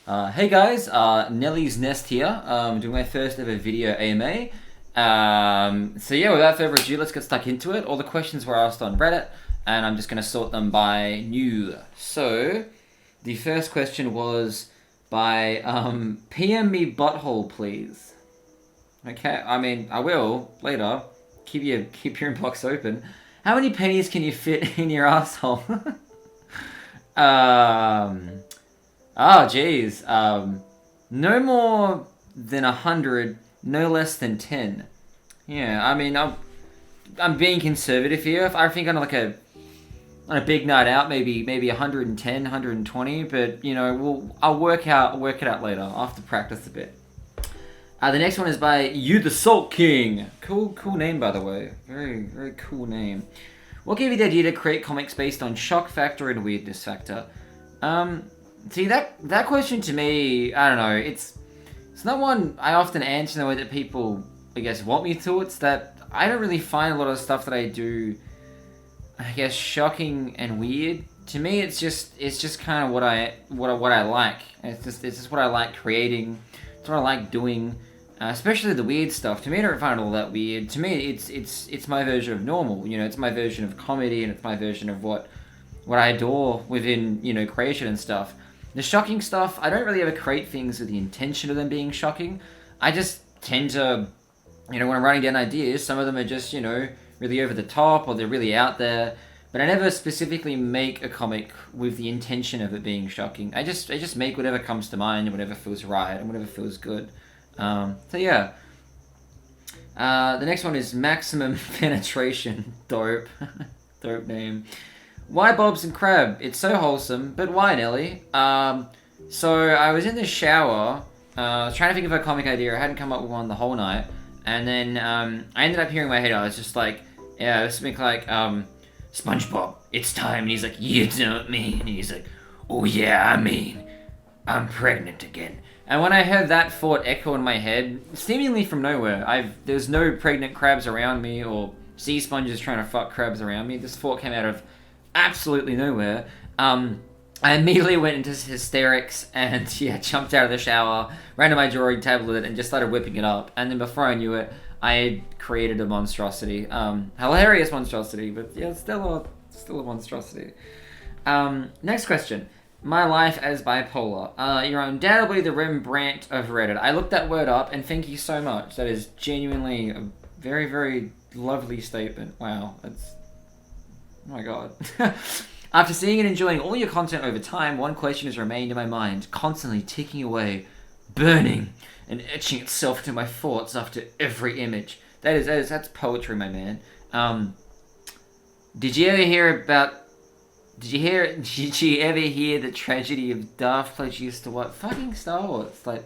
Hey guys, Nellies Nest here, doing my first ever video A.M.A. So yeah, without further ado, let's get stuck into it. All the questions were asked on Reddit, and I'm just going to sort them by new. So, the first question was by, PM me butthole please. Okay, I mean, I will, later. Keep your inbox open. How many pennies can you fit in your asshole? Oh, geez. No more than 100, no less than 10. Yeah, I mean, I'm being conservative here. I think on a big night out, maybe 110, 120. But you know, I'll work it out later. I'll have to practice a bit. The next one is by You the Salt King. Cool name, by the way. Very cool name. What gave you the idea to create comics based on shock factor and weirdness factor? See, that question to me, I don't know, it's not one I often answer in the way that people, I guess, want me to. It's that I don't really find a lot of stuff that I do, I guess, shocking and weird. To me, it's just kind of what I like. It's just what I like creating. It's what I like doing, especially the weird stuff. To me, I don't find it all that weird. To me, it's my version of normal. You know, it's my version of comedy, and it's my version of what I adore within, you know, creation and stuff. The shocking stuff, I don't really ever create things with the intention of them being shocking. I just tend to, you know, when I'm writing down ideas, some of them are just, you know, really over the top or they're really out there. But I never specifically make a comic with the intention of it being shocking. I just make whatever comes to mind, whatever feels right, and whatever feels good. So yeah. The next one is Maximum Penetration. Dope. Dope name. Why Bobs and Crab? It's so wholesome, but why, Nelly? So I was in the shower, trying to think of a comic idea. I hadn't come up with one the whole night, and then I ended up hearing in my head. I was just like, yeah, it was something like, SpongeBob, it's time. And he's like, you don't mean? And he's like, oh yeah, I mean, I'm pregnant again. And when I heard that thought echo in my head, seemingly from nowhere, there's no pregnant crabs around me or sea sponges trying to fuck crabs around me. This thought came out of absolutely nowhere. I immediately went into hysterics and yeah, jumped out of the shower, ran to my drawing tablet and just started whipping it up. And then before I knew it, I had created a monstrosity. Hilarious monstrosity, but yeah, still a monstrosity. Next question. My life as bipolar. You're undoubtedly the Rembrandt of Reddit. I looked that word up and thank you so much. That is genuinely a very, very lovely statement. Wow, that's... Oh my god. After seeing and enjoying all your content over time, one question has remained in my mind, constantly ticking away, burning, and etching itself into my thoughts after every image. That's poetry, my man. Did you ever hear the tragedy of Darth pledges to what? Fucking Star Wars. Like,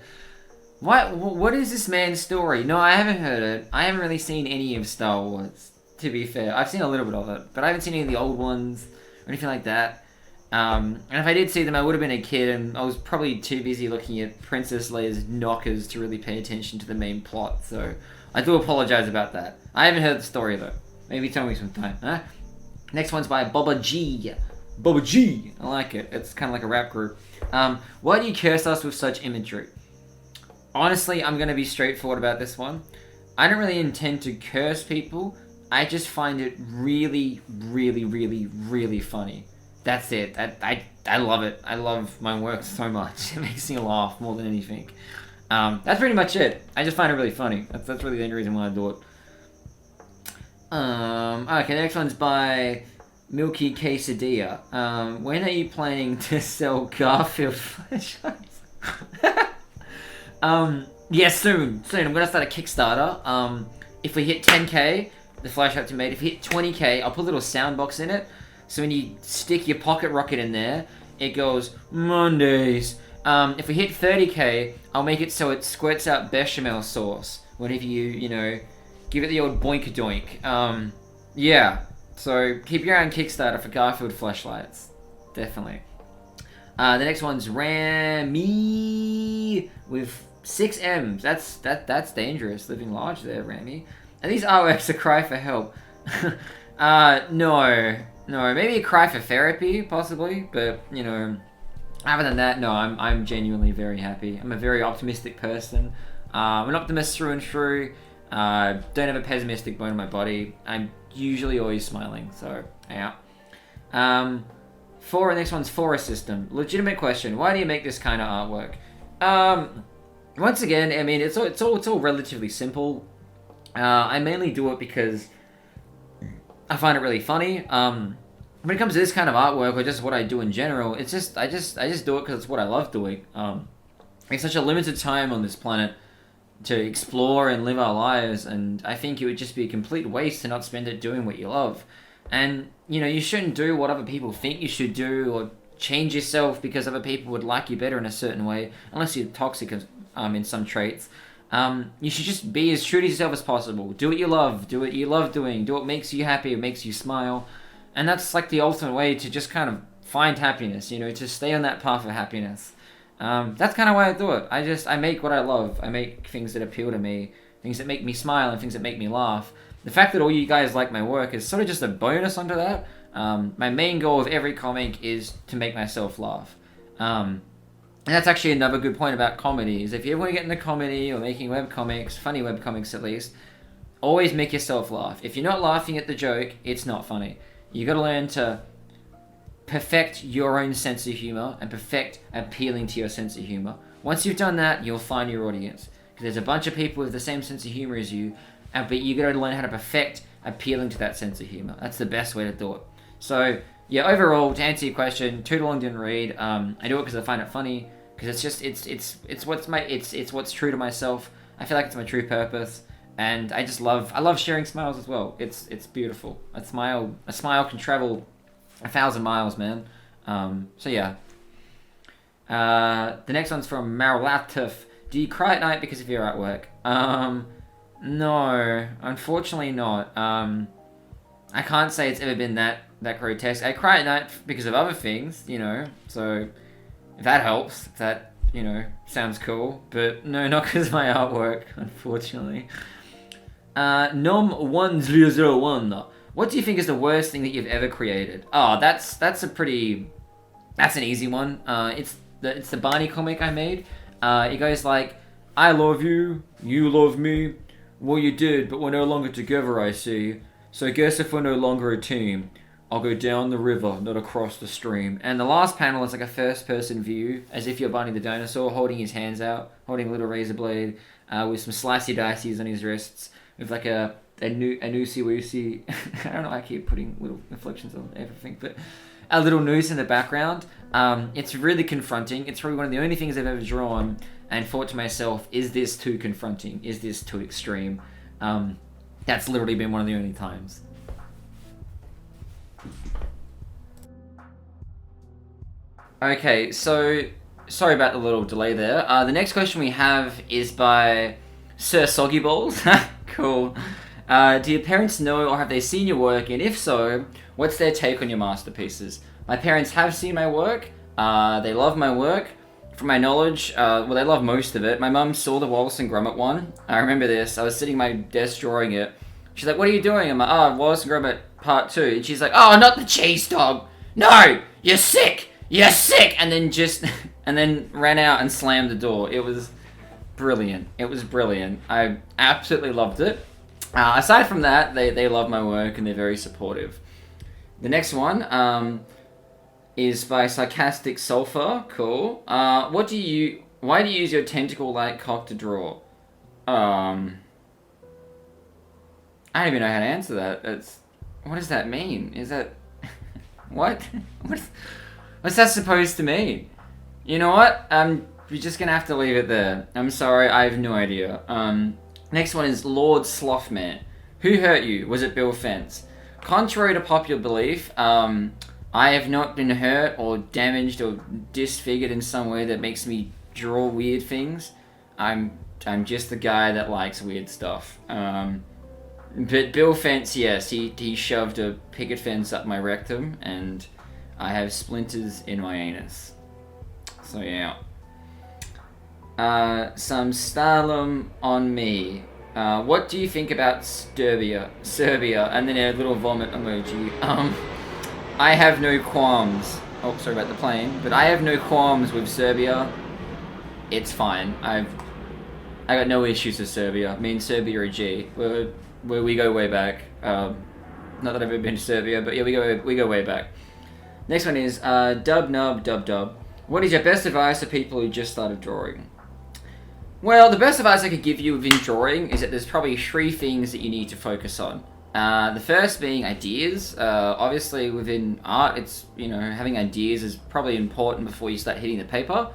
what is this man's story? No, I haven't heard it. I haven't really seen any of Star Wars. To be fair, I've seen a little bit of it, but I haven't seen any of the old ones or anything like that. And if I did see them, I would have been a kid, and I was probably too busy looking at Princess Leia's knockers to really pay attention to the main plot. So I do apologize about that. I haven't heard the story though. Maybe tell me sometime. Huh? Next one's by Boba G. Boba G. I like it. It's kind of like a rap group. Why do you curse us with such imagery? Honestly, I'm gonna be straightforward about this one. I don't really intend to curse people. I just find it really, really, really, really funny. That's it. I love it. I love my work so much. It makes me laugh more than anything. That's pretty much it. I just find it really funny. That's really the only reason why I do it. Okay, next one's by Milky Quesadilla. When are you planning to sell Garfield flashlights? Yeah, soon. I'm gonna start a Kickstarter. If we hit 10k, the flashlights are made. If you hit 20k, I'll put a little sound box in it. So when you stick your pocket rocket in there, it goes, Mondays. If we hit 30k, I'll make it so it squirts out bechamel sauce whenever you know, give it the old boink-a-doink. Yeah. So keep your eye on Kickstarter for Garfield flashlights. Definitely. The next one's Rami with 6 M's. That's dangerous. Living large there, Rami. Are these artworks a cry for help? No. Maybe a cry for therapy, possibly. But, you know, Other than that, no, I'm genuinely very happy. I'm a very optimistic person. I'm an optimist through and through. Don't have a pessimistic bone in my body. I'm usually always smiling, so yeah. The next one's for a system. Legitimate question. Why do you make this kind of artwork? Once again, I mean, it's all relatively simple. I mainly do it because I find it really funny. When it comes to this kind of artwork or just what I do in general, it's just I just do it because it's what I love doing. It's such a limited time on this planet to explore and live our lives, and I think it would just be a complete waste to not spend it doing what you love. And you know, you shouldn't do what other people think you should do or change yourself because other people would like you better in a certain way, unless you're toxic in some traits. You should just be as true to yourself as possible. Do what you love. Do what you love doing. Do what makes you happy. What makes you smile. And that's like the ultimate way to just kind of find happiness, you know, to stay on that path of happiness. That's kind of why I do it. I make what I love. I make things that appeal to me, things that make me smile and things that make me laugh. The fact that all you guys like my work is sort of just a bonus onto that. My main goal of every comic is to make myself laugh. And that's actually another good point about comedy, is if you ever want to get into comedy or making webcomics, funny webcomics at least, always make yourself laugh. If you're not laughing at the joke, it's not funny. You got to learn to perfect your own sense of humor and perfect appealing to your sense of humor. Once you've done that, you'll find your audience. Because there's a bunch of people with the same sense of humor as you, but you got to learn how to perfect appealing to that sense of humor. That's the best way to do it. So yeah, overall, to answer your question, too long didn't read. I do it because I find it funny. Because it's what's true to myself. I feel like it's my true purpose. And I love sharing smiles as well. It's beautiful. A smile can travel 1,000 miles, man. So yeah. The next one's from Marlatif. Do you cry at night because of your artwork? No, unfortunately not. I can't say it's ever been that grotesque. I cry at night because of other things, you know. So if that helps, if that, you know, sounds cool. But no, not because of my artwork, unfortunately. Nom1001. What do you think is the worst thing that you've ever created? Oh, that's an easy one. It's the Barney comic I made. It goes like, I love you, you love me. Well, you did, but we're no longer together, I see. So guess if we're no longer a team, I'll go down the river, not across the stream. And the last panel is like a first-person view, as if you're Barney the dinosaur, holding his hands out, holding a little razor blade, with some slicey-dices on his wrists, with like a noosey-woosey, I don't know, I keep putting little inflections on everything, but a little noose in the background. It's really confronting. It's probably one of the only things I've ever drawn and thought to myself, is this too confronting? Is this too extreme? That's literally been one of the only times. Okay, so sorry about the little delay there. The next question we have is by Sir Soggy Balls. Cool. Do your parents know or have they seen your work? And if so, what's their take on your masterpieces? My parents have seen my work. They love my work. From my knowledge, well, they love most of it. My mum saw the Wallace and Gromit one. I remember this. I was sitting at my desk drawing it. She's like, what are you doing? I'm like, oh, Wallace and Gromit part 2. And she's like, oh, not the cheese dog. No, you're sick. You're sick. And then ran out and slammed the door. It was brilliant. It was brilliant. I absolutely loved it. Aside from that, they love my work and they're very supportive. The next one is by Sarcastic Sulfur. Cool. Why do you use your tentacle-like cock to draw? I don't even know how to answer that. What does that mean? Is that... what? What's that supposed to mean? You know what? We're just gonna have to leave it there. I'm sorry, I have no idea. Next one is Lord Slothman. Who hurt you? Was it Bill Fence? Contrary to popular belief, I have not been hurt or damaged or disfigured in some way that makes me draw weird things. I'm just the guy that likes weird stuff. But Bill Fence, yes, he shoved a picket fence up my rectum, and I have splinters in my anus. So yeah. Some Stalum on me. What do you think about Serbia? And then a little vomit emoji. I have no qualms. Oh, sorry about the plane. But I have no qualms with Serbia. It's fine. I got no issues with Serbia. Me and Serbia are a G. We go way back. Not that I've ever been to Serbia, but yeah, we go way back. Next one is Dub. What is your best advice to people who just started drawing? Well, the best advice I could give you within drawing is that there's probably 3 things that you need to focus on. The first being ideas. Obviously, within art, it's, having ideas is probably important before you start hitting the paper.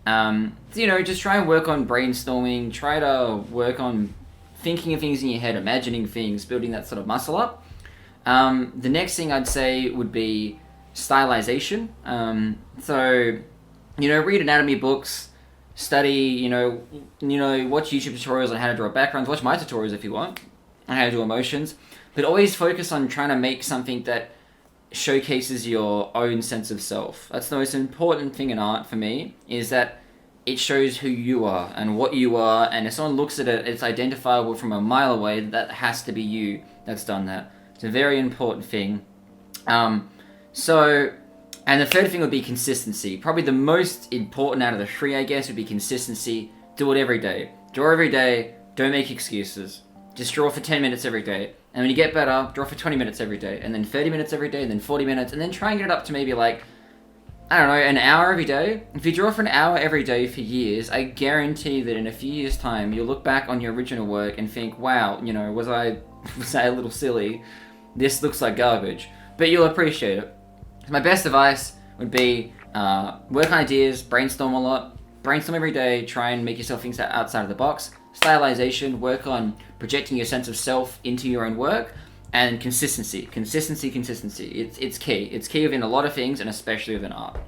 Just try and work on brainstorming. Try to work on thinking of things in your head, imagining things, building that sort of muscle up. The next thing I'd say would be stylization. Read anatomy books, study, watch YouTube tutorials on how to draw backgrounds, watch my tutorials if you want, on how to do emotions, but always focus on trying to make something that showcases your own sense of self. That's the most important thing in art for me, is that it shows who you are and what you are, and if someone looks at it, it's identifiable from a mile away. That has to be you that's done that. It's a very important thing. And the third thing would be consistency. Probably the most important out of the 3, I guess, would be consistency. Do it every day. Draw every day. Don't make excuses. Just draw for 10 minutes every day. And when you get better, draw for 20 minutes every day. And then 30 minutes every day. And then 40 minutes. And then try and get it up to maybe an hour every day. If you draw for an hour every day for years, I guarantee that in a few years' time, you'll look back on your original work and think, wow, was I a little silly? This looks like garbage. But you'll appreciate it. My best advice would be work on ideas, brainstorm a lot, brainstorm every day, try and make yourself think outside of the box. Stylization, work on projecting your sense of self into your own work, and consistency. Consistency. It's key. It's key within a lot of things, and especially within art.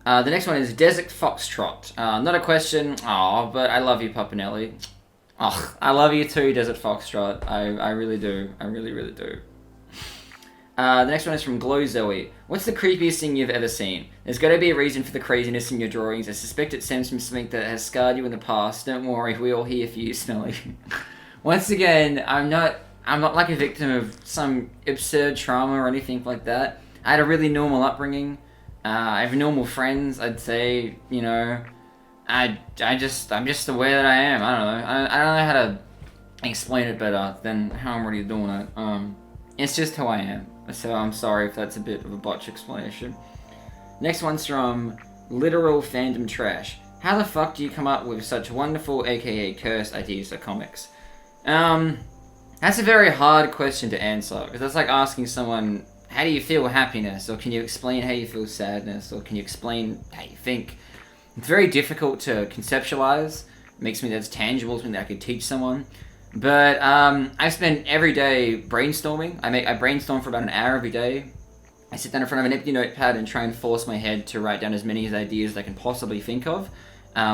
The next one is Desert Foxtrot. Not a question, but I love you, Papanelli. I love you too, Desert Foxtrot. I really do. I really, really do. The next one is from Glow Zoe. What's the creepiest thing you've ever seen? There's got to be a reason for the craziness in your drawings. I suspect it stems from something that has scarred you in the past. Don't worry, we're all here for you, Smelly. Once again, I'm not like a victim of some absurd trauma or anything like that. I had a really normal upbringing. I have normal friends, I'd say. I'm just the way that I am. I don't know. I don't know how to explain it better than how I'm already doing it. It's just who I am. So I'm sorry if that's a bit of a botch explanation. Next one's from Literal Fandom Trash. How the fuck do you come up with such wonderful, aka cursed ideas for comics? That's a very hard question to answer, because that's like asking someone, how do you feel happiness? Or can you explain how you feel sadness? Or can you explain how you think? It's very difficult to conceptualize. It makes me that's tangible, something that I could teach someone. But I spend every day brainstorming. I brainstorm for about an hour every day. I sit down in front of an empty notepad and try and force my head to write down as many ideas as I can possibly think of,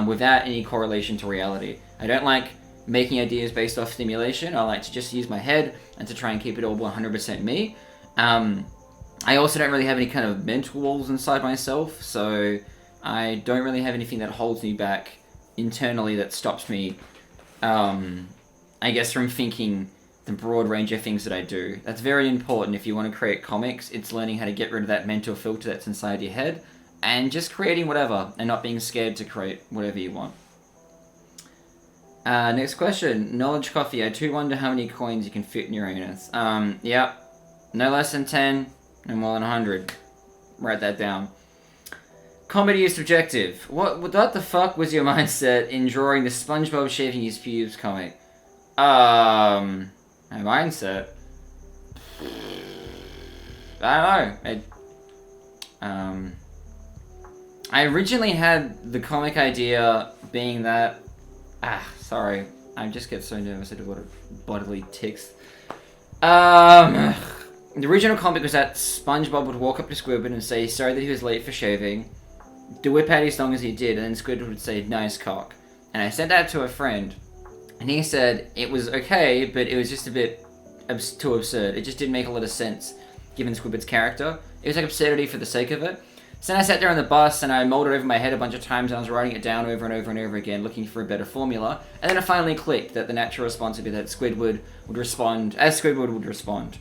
without any correlation to reality. I don't like making ideas based off stimulation. I like to just use my head and to try and keep it all 100% me. I also don't really have any kind of mental walls inside myself, so I don't really have anything that holds me back internally that stops me, I guess, from thinking the broad range of things that I do. That's very important if you want to create comics. It's learning how to get rid of that mental filter that's inside your head and just creating whatever and not being scared to create whatever you want. Next question. Knowledge Coffee. I too wonder how many coins you can fit in your anus. Yeah. No less than 10, no more than 100. Write that down. Comedy is subjective. What the fuck was your mindset in drawing the SpongeBob shaving his pubes comic? My mindset? I don't know. I originally had the comic idea being that... sorry. I just get so nervous I do a lot of bodily tics. The original comic was that SpongeBob would walk up to Squidward and say sorry that he was late for shaving, do whip out his song as he did, and then Squidward would say, nice cock. And I sent that to a friend, and he said it was okay, but it was just a bit too absurd. It just didn't make a lot of sense, given Squidward's character. It was like absurdity for the sake of it. So then I sat there on the bus, and I mulled it over my head a bunch of times, and I was writing it down over and over and over again, looking for a better formula. And then it finally clicked that the natural response would be that Squidward would respond as Squidward would respond.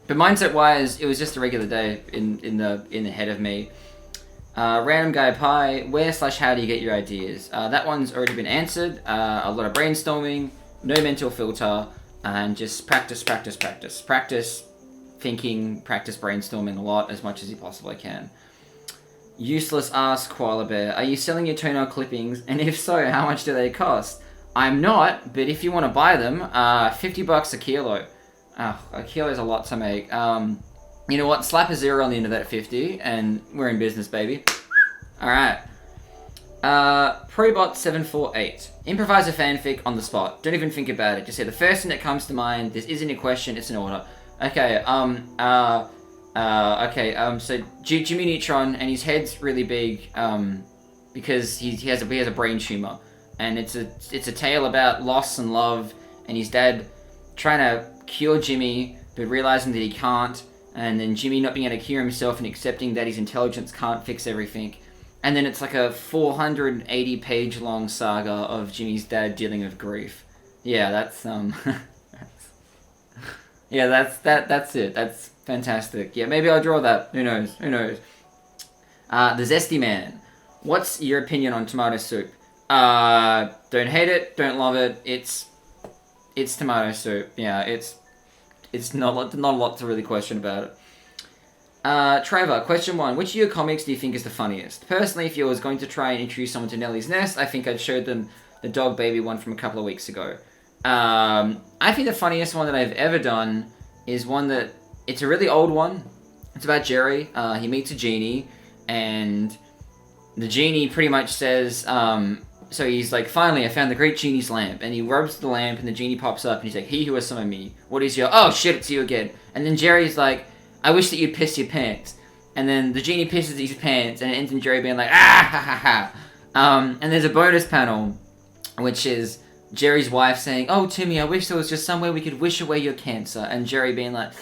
But mindset-wise, it was just a regular day in the head of me. Random guy pie, where/how do you get your ideas? That one's already been answered. A lot of brainstorming, no mental filter, and just practice thinking, practice brainstorming a lot, as much as you possibly can. Useless ass koala bear, are you selling your toenail clippings? And if so, how much do they cost? I'm not, but if you want to buy them, $50 a kilo. A kilo is a lot to make. You know what? Slap a 0 on the end of that 50, and we're in business, baby. Alright. Probot748. Improvise a fanfic on the spot. Don't even think about it. Just say the first thing that comes to mind. This isn't a question, it's an order. Okay, so Jimmy Neutron, and his head's really big, because he has a brain tumor. And it's a tale about loss and love, and his dad trying to cure Jimmy, but realizing that he can't. And then Jimmy not being able to cure himself and accepting that his intelligence can't fix everything. And then it's like a 480-page long saga of Jimmy's dad dealing with grief. Yeah, that's yeah, that's it. That's fantastic. Yeah, maybe I'll draw that. Who knows? The Zesty Man. What's your opinion on tomato soup? Don't hate it, don't love it. It's tomato soup. Yeah, it's not a lot to really question about it. Trevor, question 1. Which of your comics do you think is the funniest? Personally, if you was going to try and introduce someone to Nellies Nest, I think I'd show them the dog baby one from a couple of weeks ago. I think the funniest one that I've ever done is one that, it's a really old one. It's about Jerry. He meets a genie, and the genie pretty much says, so he's like, finally, I found the great genie's lamp. And he rubs the lamp, and the genie pops up, and he's like, he who has summoned me. What is your... Oh, shit, it's you again. And then Jerry's like, I wish that you'd piss your pants. And then the genie pisses his pants, and it ends in Jerry being like, ah, ha, ha, ha. And there's a bonus panel, which is Jerry's wife saying, oh, Timmy, I wish there was just some way we could wish away your cancer. And Jerry being like...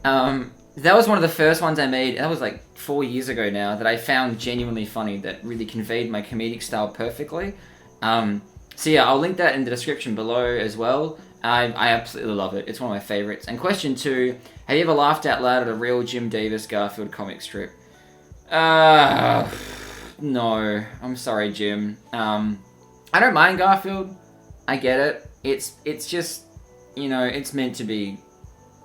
that was one of the first ones I made. That was like 4 years ago now, that I found genuinely funny, that really conveyed my comedic style perfectly. So yeah, I'll link that in the description below as well. I absolutely love it. It's one of my favorites. And question 2, have you ever laughed out loud at a real Jim Davis Garfield comic strip? No. I'm sorry, Jim. I don't mind Garfield. I get it. It's just, you know, it's meant to be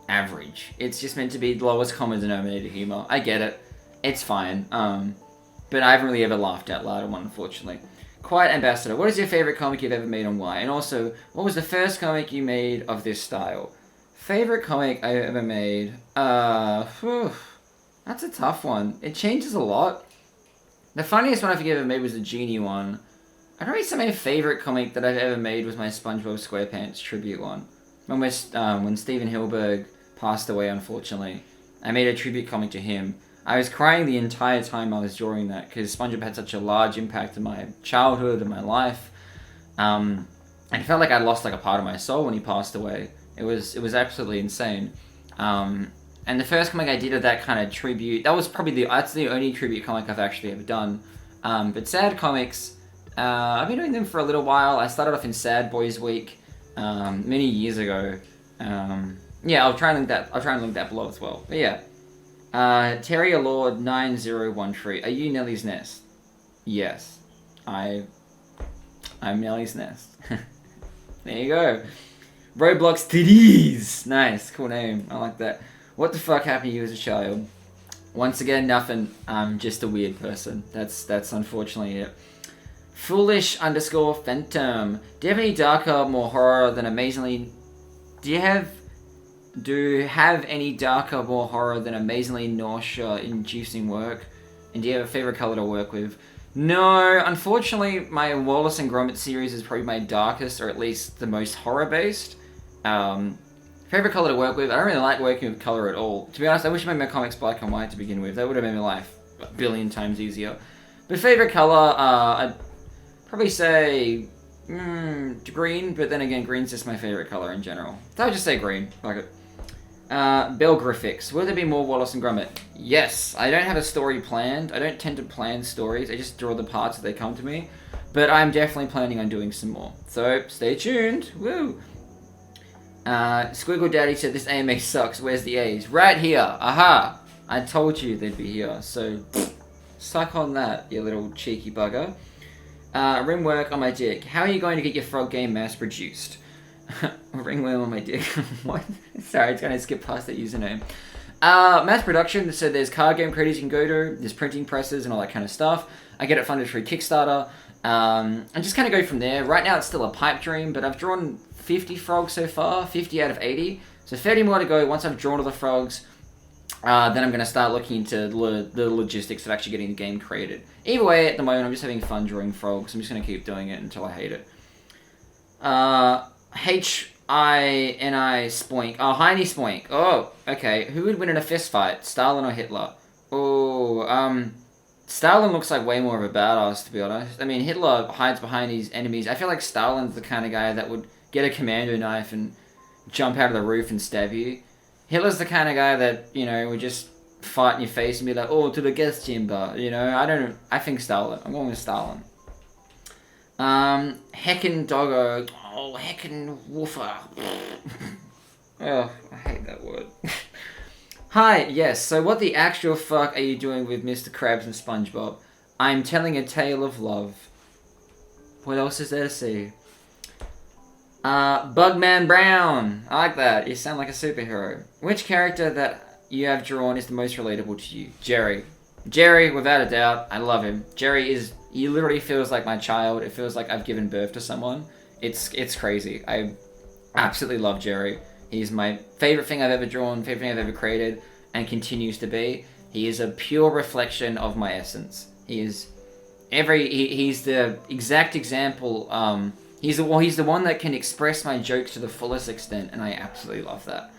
average. It's just meant to be the lowest common denominator humor. I get it. It's fine. But I haven't really ever laughed out loud at one, unfortunately. Quiet Ambassador, what is your favorite comic you've ever made and why? And also, what was the first comic you made of this style? Favorite comic I ever made? That's a tough one. It changes a lot. The funniest one I think I ever made was the Genie one. I don't really say my favorite comic that I've ever made was my SpongeBob SquarePants tribute one. When Steven Hilberg passed away, unfortunately, I made a tribute comic to him. I was crying the entire time I was drawing that, because SpongeBob had such a large impact on my childhood and my life. And it felt like I'd lost like a part of my soul when he passed away. It was absolutely insane. And the first comic I did of that kind of tribute, that's the only tribute comic I've actually ever done. But Sad Comics, I've been doing them for a little while. I started off in Sad Boys Week many years ago. Yeah, I'll try and link that below as well. But yeah. Terrier Lord 9013. Are you Nellies Nest? Yes. I'm Nellies Nest. There you go. Roblox Titties! Nice, cool name. I like that. What the fuck happened to you as a child? Once again, nothing. I'm just a weird person. That's unfortunately it. Foolish _ Phantom. Do you have any darker, more horror than amazingly... Do you have any darker, more horror than amazingly nausea-inducing work? And do you have a favorite color to work with? No, unfortunately, my Wallace and Gromit series is probably my darkest, or at least the most horror-based. Favorite color to work with? I don't really like working with color at all. To be honest, I wish I made my comics black and white to begin with. That would have made my life a billion times easier. But favorite color, I'd probably say green, but then again, green's just my favorite color in general. So I'll just say green. Like it. Bell Graphics. Will there be more Wallace and Gromit? Yes. I don't have a story planned. I don't tend to plan stories. I just draw the parts as they come to me. But I'm definitely planning on doing some more. So, stay tuned. Woo! Squiggle Daddy said this A.M.A sucks. Where's the A's? Right here. Aha! I told you they'd be here. So, suck on that, you little cheeky bugger. Ringwork on my dick. How are you going to get your frog game mass produced? Ringworm on my dick. What? Sorry, it's gonna skip past that username. Mass production. So there's card game creators you can go to. There's printing presses and all that kind of stuff. I get it funded through Kickstarter. And just kind of go from there. Right now it's still a pipe dream, but I've drawn 50 frogs so far, 50 out of 80. So 30 more to go. Once I've drawn all the frogs, then I'm going to start looking into the logistics of actually getting the game created. Either way, at the moment, I'm just having fun drawing frogs. I'm just going to keep doing it until I hate it. H-I-N-I Spoink. Oh, Heiny Spoink. Oh, okay. Who would win in a fist fight, Stalin or Hitler? Oh, Stalin looks like way more of a badass, to be honest. I mean, Hitler hides behind his enemies. I feel like Stalin's the kind of guy that would get a commando knife and jump out of the roof and stab you. Hitler's the kind of guy that, you know, would just fight in your face and be like, oh, to the guest chamber, you know? I think Stalin. I'm going with Stalin. Heckin' Doggo. Oh, heckin' woofer. Oh, I hate that word. Hi, yes, so what the actual fuck are you doing with Mr. Krabs and SpongeBob? I'm telling a tale of love. What else is there to see? Bugman Brown. I like that. You sound like a superhero. Which character that you have drawn is the most relatable to you? Jerry. Jerry, without a doubt. I love him. Jerry he literally feels like my child. It feels like I've given birth to someone. It's crazy. I absolutely love Jerry. He's my favorite thing I've ever drawn, favorite thing I've ever created, and continues to be. He is a pure reflection of my essence. He's the exact example. He's the one that can express my jokes to the fullest extent, and I absolutely love that.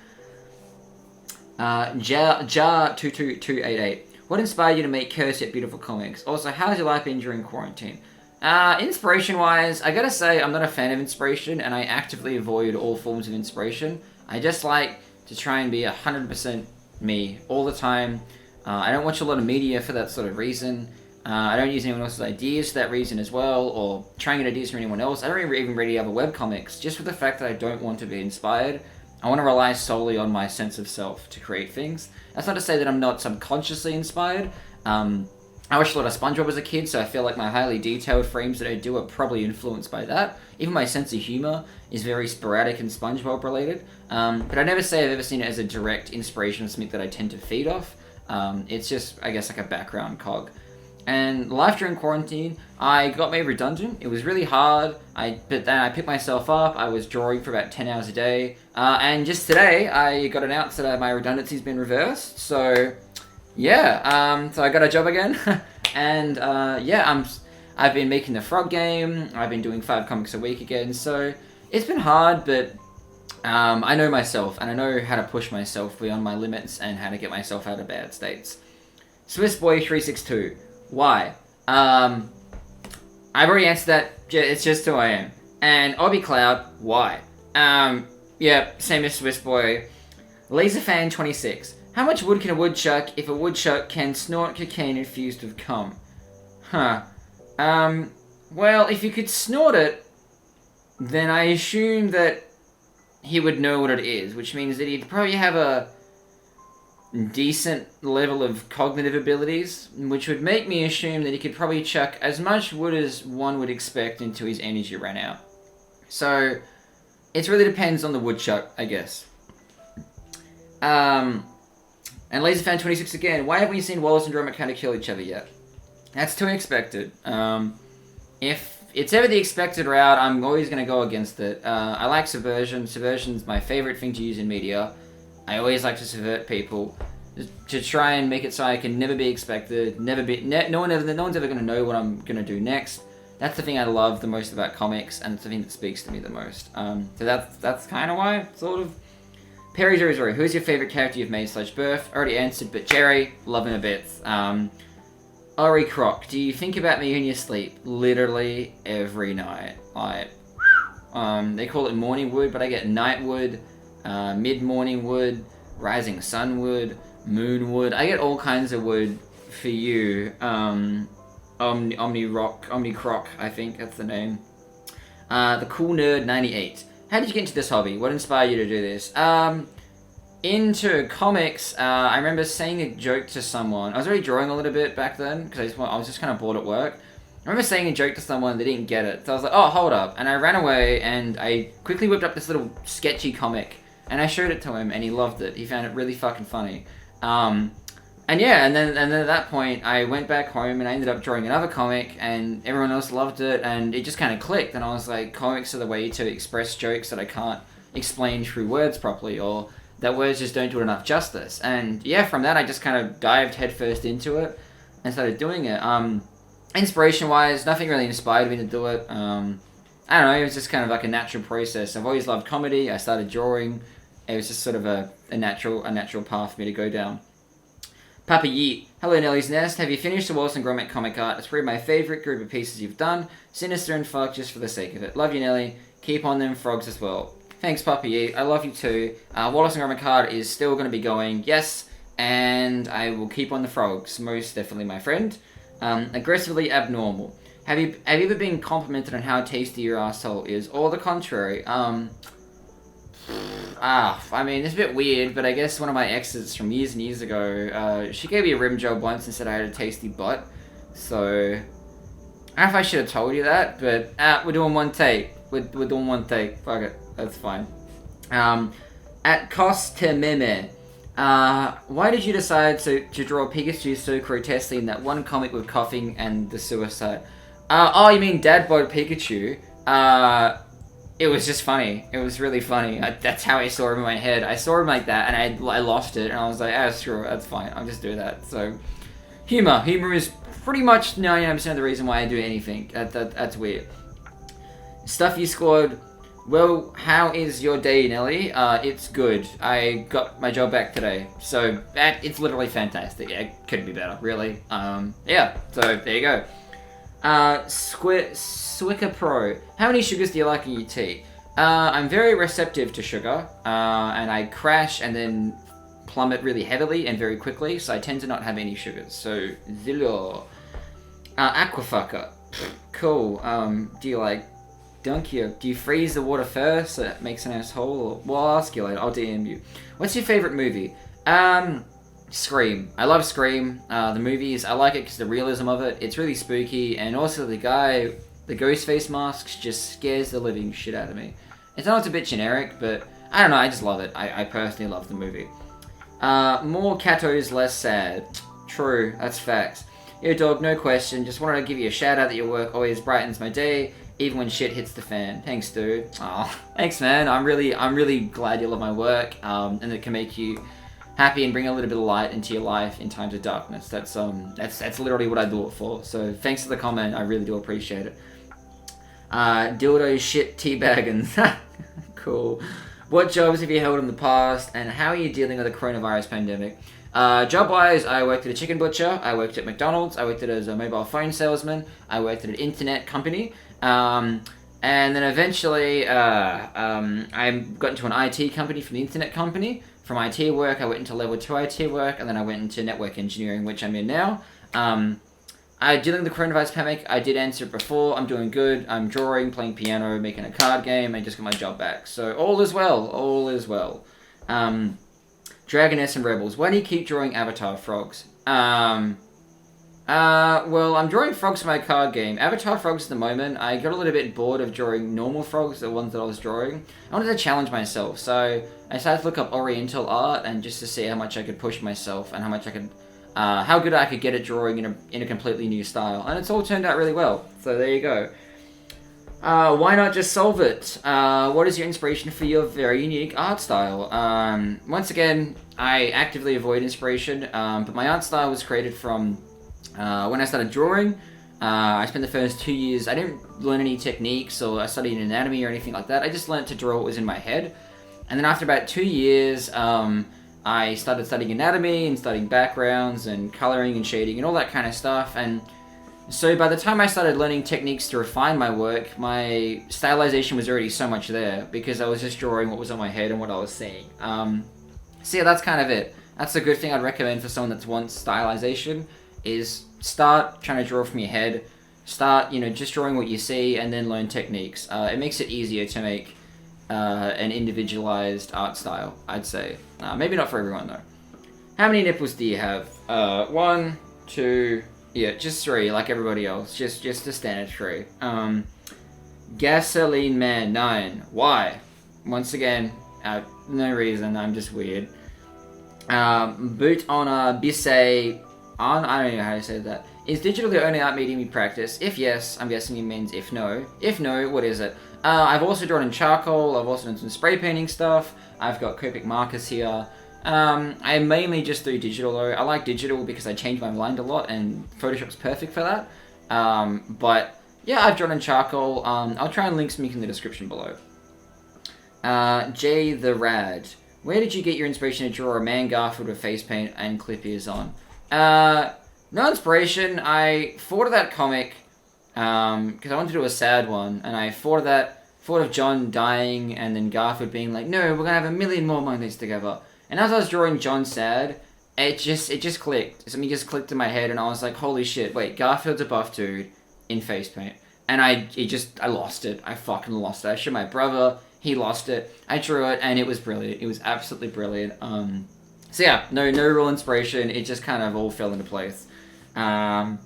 Jar22288. What inspired you to make Cursed Yet Beautiful comics? Also, how has your life been during quarantine? Inspiration-wise, I gotta say, I'm not a fan of inspiration, and I actively avoid all forms of inspiration. I just like to try and be 100% me all the time. I don't watch a lot of media for that sort of reason. I don't use anyone else's ideas for that reason as well, or try and get ideas from anyone else. I don't even read other webcomics, just for the fact that I don't want to be inspired. I want to rely solely on my sense of self to create things. That's not to say that I'm not subconsciously inspired. I watched a lot of Spongebob as a kid, so I feel like my highly detailed frames that I do are probably influenced by that. Even my sense of humor is very sporadic and Spongebob related. But I never say I've ever seen it as a direct inspiration of something that I tend to feed off. It's just, I guess, like a background cog. And life during quarantine, I got made redundant. It was really hard, but then I picked myself up. I was drawing for about 10 hours a day. And just today, I got announced that my redundancy's been reversed. So, yeah, so I got a job again. And, yeah, I've been making the frog game. I've been doing 5 comics a week again. So, it's been hard, but I know myself. And I know how to push myself beyond my limits and how to get myself out of bad states. SwissBoy362. Why? I've already answered that. It's just who I am. And Obby Cloud, why? Yeah, same as Swiss Boy. Laserfan26. How much wood can a woodchuck if a woodchuck can snort cocaine infused with cum? Huh. Well, if you could snort it, then I assume that he would know what it is, which means that he'd probably have a decent level of cognitive abilities, which would make me assume that he could probably chuck as much wood as one would expect until his energy ran out. So, it really depends on the woodchuck, I guess. And Laserfan26 again, why haven't we seen Wallace and Gromit kind of kill each other yet? That's too expected. If it's ever the expected route, I'm always going to go against it. I like subversion. Subversion's my favorite thing to use in media. I always like to subvert people to try and make it so I can never be expected, no one's ever going to know what I'm going to do next. That's the thing I love the most about comics, and it's the thing that speaks to me the most. So that's kind of why, sort of. Perry00, who's your favorite character you've made / birth? Already answered, but Jerry, love him a bit. Ori Croc, do you think about me in your sleep? Literally every night. They call it morning wood, but I get night wood, mid-morning wood, rising sun wood, moon wood. I get all kinds of wood for you. Omni Croc, I think that's the name. The Cool Nerd 98. how did you get into this hobby? What inspired you to do this? Into comics, I remember saying a joke to someone. I was already drawing a little bit back then because I was just kind of bored at work. I remember saying a joke to someone, they didn't get it. So I was like, oh, hold up. And I ran away and I quickly whipped up this little sketchy comic. And I showed it to him and he loved it. He found it really fucking funny. And yeah, and then at that point, I went back home and I ended up drawing another comic and everyone else loved it and it just kind of clicked. And I was like, comics are the way to express jokes that I can't explain through words properly, or that words just don't do it enough justice. And yeah, from that, I just kind of dived headfirst into it and started doing it. Inspiration-wise, nothing really inspired me to do it. I don't know, it was just kind of like a natural process. I've always loved comedy. I started drawing. It was just sort of a natural path for me to go down. Papa Yeet. Hello, Nelly's Nest. Have you finished the Wallace and Gromit comic art? It's probably my favourite group of pieces you've done. Sinister and fuck just for the sake of it. Love you, Nelly. Keep on them frogs as well. Thanks, Papa Yeet. I love you too. Wallace and Gromit art is still going to be going. Yes, and I will keep on the frogs. Most definitely, my friend. Aggressively abnormal. Have you ever been complimented on how tasty your asshole is? Or the contrary? I mean, it's a bit weird, but I guess one of my exes from years and years ago, she gave me a rim job once and said I had a tasty butt. So, I don't know if I should have told you that, but we're doing one take. We're doing one take. Fuck it. That's fine. At Costememe, why did you decide to draw Pikachu so grotesquely in that one comic with coughing and the suicide? Oh, you mean Dad Bod Pikachu? It was just funny. It was really funny. That's how I saw him in my head. I saw him like that, and I lost it, and I was like, screw it, that's fine. I'll just do that. So, humor. Humor is pretty much 99% of the reason why I do anything. That's weird. Stuff you scored. Well, how is your day, Nelly? It's good. I got my job back today, so it's literally fantastic. Yeah, it couldn't be better, really. Yeah, so there you go. Swicker Pro. How many sugars do you like in your tea? I'm very receptive to sugar, and I crash and then plummet really heavily and very quickly, so I tend to not have any sugars. So, zillo. Aquafucker. Cool. Do you like dunk you? Do you freeze the water first so it makes a nice hole? Well, I'll ask you later. I'll DM you. What's your favorite movie? Scream. I love Scream. The movies, I like it because the realism of it. It's really spooky, and also the guy, the ghost face masks just scares the living shit out of me. It's not a bit generic, but I don't know, I just love it. I personally love the movie. More Katos, less sad. True, that's facts. Yo dog, no question. Just wanted to give you a shout out that your work always brightens my day, even when shit hits the fan. Thanks, dude. Oh, thanks, man. I'm really glad you love my work, and it can make you happy and bring a little bit of light into your life in times of darkness. That's literally what I do it for. So thanks for the comment. I really do appreciate it. Dildo shit teabaggins. Cool. What jobs have you held in the past, and how are you dealing with the coronavirus pandemic? Job-wise, I worked at a chicken butcher, I worked at McDonald's, I worked as a mobile phone salesman, I worked at an internet company, and then eventually I got into an IT company from the internet company. From IT work, I went into level 2 IT work, and then I went into network engineering, which I'm in now. Dealing with the coronavirus pandemic, I did answer it before. I'm doing good. I'm drawing, playing piano, making a card game. I just got my job back. So all is well. All is well. Dragoness and Rebels. Why do you keep drawing Avatar frogs? Well, I'm drawing frogs for my card game. Avatar frogs at the moment, I got a little bit bored of drawing normal frogs, the ones that I was drawing. I wanted to challenge myself, so I started to look up Oriental art and just to see how much I could push myself and how much I could, how good I could get at drawing in a completely new style. And it's all turned out really well. So there you go. Why not just solve it? What is your inspiration for your very unique art style? Once again, I actively avoid inspiration, but my art style was created from when I started drawing. I spent the first 2 years, I didn't learn any techniques or I studied anatomy or anything like that. I just learned to draw what was in my head. And then after about 2 years, I started studying anatomy and studying backgrounds and coloring and shading and all that kind of stuff. And so by the time I started learning techniques to refine my work, my stylization was already so much there because I was just drawing what was on my head and what I was seeing. So yeah, that's kind of it. That's a good thing I'd recommend for someone that wants stylization is start trying to draw from your head. Start, just drawing what you see and then learn techniques. It makes it easier to make an individualized art style, I'd say. Maybe not for everyone, though. How many nipples do you have? 1, 2... Yeah, just 3, like everybody else. Just a standard 3. Gasoline Man 9. Why? Once again, no reason. I'm just weird. Boot on a Bissay. I don't know how to say that. Is digital the only art medium you practice? If yes, I'm guessing it means if no. If no, what is it? I've also drawn in charcoal. I've also done some spray painting stuff. I've got Copic markers here. I mainly just do digital though. I like digital because I change my mind a lot, and Photoshop's perfect for that. But yeah, I've drawn in charcoal. I'll try and link some in the description below. Jay the Rad. Where did you get your inspiration to draw a man Garfield with face paint and clip ears on? No inspiration. I thought of that comic because I wanted to do a sad one, and I thought of John dying and then Garfield being like, no, we're gonna have a million more Mondays together. And as I was drawing John sad, it just clicked. Something just clicked in my head, and I was like, holy shit, wait, Garfield's a buff dude in face paint. And I lost it. I fucking lost it. I showed my brother, he lost it. I drew it, and it was brilliant. It was absolutely brilliant. So yeah, no real inspiration. It just kind of all fell into place. Yopi,